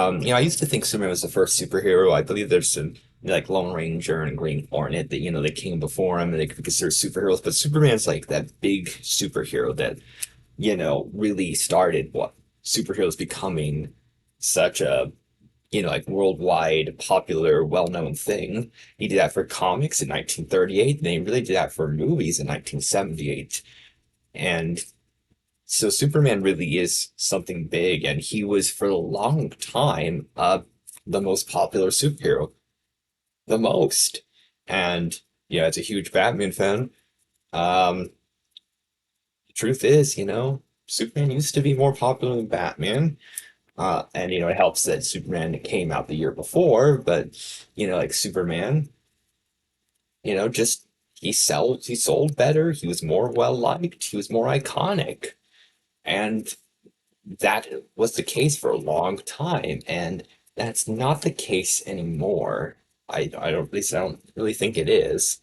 I used to think Superman was the first superhero. I believe there's some like Lone Ranger and Green Hornet that they came before him and they could be considered superheroes, but Superman's like that big superhero that really started what superheroes becoming such a like worldwide popular, well-known thing. He did that for comics in 1938, and he really did that for movies in 1978. And so Superman really is something big, and he was for a long time the most popular superhero, the most. And as a huge Batman fan, um, the truth is, Superman used to be more popular than Batman. And it helps that Superman came out the year before, but like Superman, just he sold better, he was more well liked, he was more iconic. And that was the case for a long time, and that's not the case anymore. I don't, at least I don't really think it is.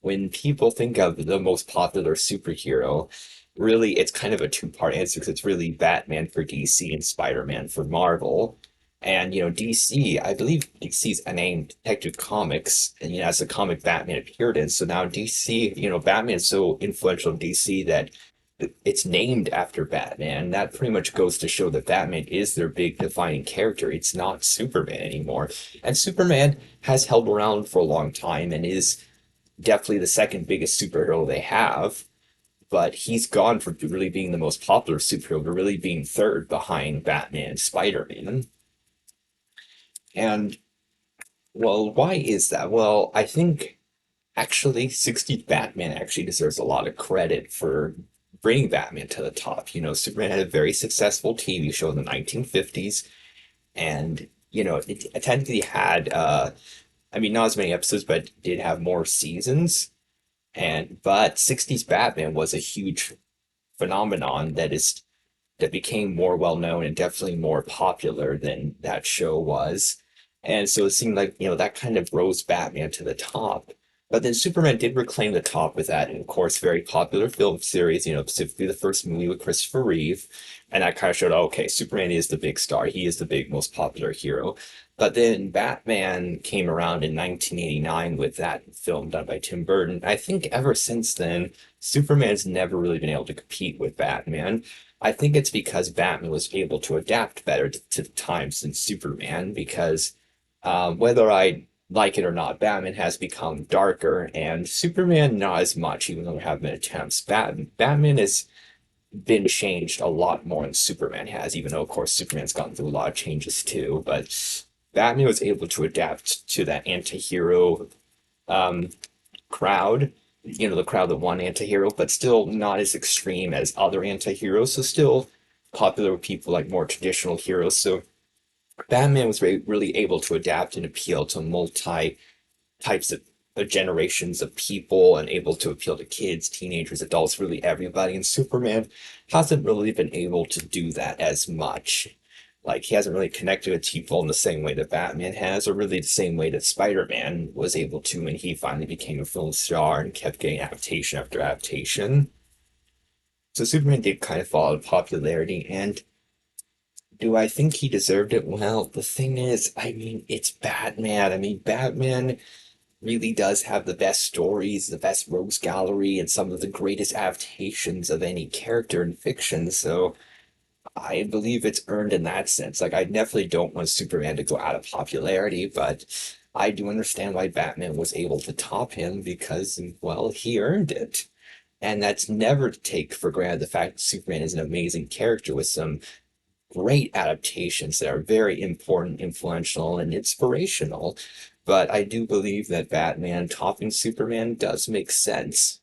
When people think of the most popular superhero, really it's kind of a two-part answer because it's really Batman for DC and Spider-Man for Marvel. And DC, I believe DC's a name Detective Comics, and as the comic Batman appeared in. So now DC, Batman's so influential in DC that it's named after Batman. That pretty much goes to show that Batman is their big defining character. It's not Superman anymore. And Superman has held around for a long time and is definitely the second biggest superhero they have, but he's gone from really being the most popular superhero to really being third behind Batman and Spider-Man. And, well, why is that? Well, I think actually 60s Batman actually deserves a lot of credit for bringing Batman to the top. Superman had a very successful TV show in the 1950s, and, it technically had, I mean, not as many episodes, but it did have more seasons. But 60s Batman was a huge phenomenon that became more well known and definitely more popular than that show was. And so it seemed like, that kind of rose Batman to the top. But then Superman did reclaim the top with that, and of course, very popular film series, specifically the first movie with Christopher Reeve. And that kind of showed, oh, okay, Superman is the big star. He is the big, most popular hero. But then Batman came around in 1989 with that film done by Tim Burton. I think ever since then, Superman's never really been able to compete with Batman. I think it's because Batman was able to adapt better to the times than Superman, because whether I like it or not, Batman has become darker, and Superman not as much, even though there have been attempts. Batman has been changed a lot more than Superman has, even though, of course, Superman's gone through a lot of changes too. But Batman was able to adapt to that anti-hero um, crowd, the crowd that want anti-hero, but still not as extreme as other anti-heroes, so still popular with people like more traditional heroes. So Batman was really able to adapt and appeal to multi types of generations of people and able to appeal to kids, teenagers, adults, really everybody. And Superman hasn't really been able to do that as much. Like, he hasn't really connected with people in the same way that Batman has, or really the same way that Spider-Man was able to when he finally became a film star and kept getting adaptation after adaptation. So Superman did kind of fall out of popularity, and do I think he deserved it? Well, the thing is, I mean, it's Batman. I mean, Batman really does have the best stories, the best rogues gallery, and some of the greatest adaptations of any character in fiction. So I believe it's earned in that sense. Like, I definitely don't want Superman to go out of popularity, but I do understand why Batman was able to top him because, well, he earned it. And that's never to take for granted the fact that Superman is an amazing character with some great adaptations that are very important, influential, and inspirational. But I do believe that Batman topping Superman does make sense.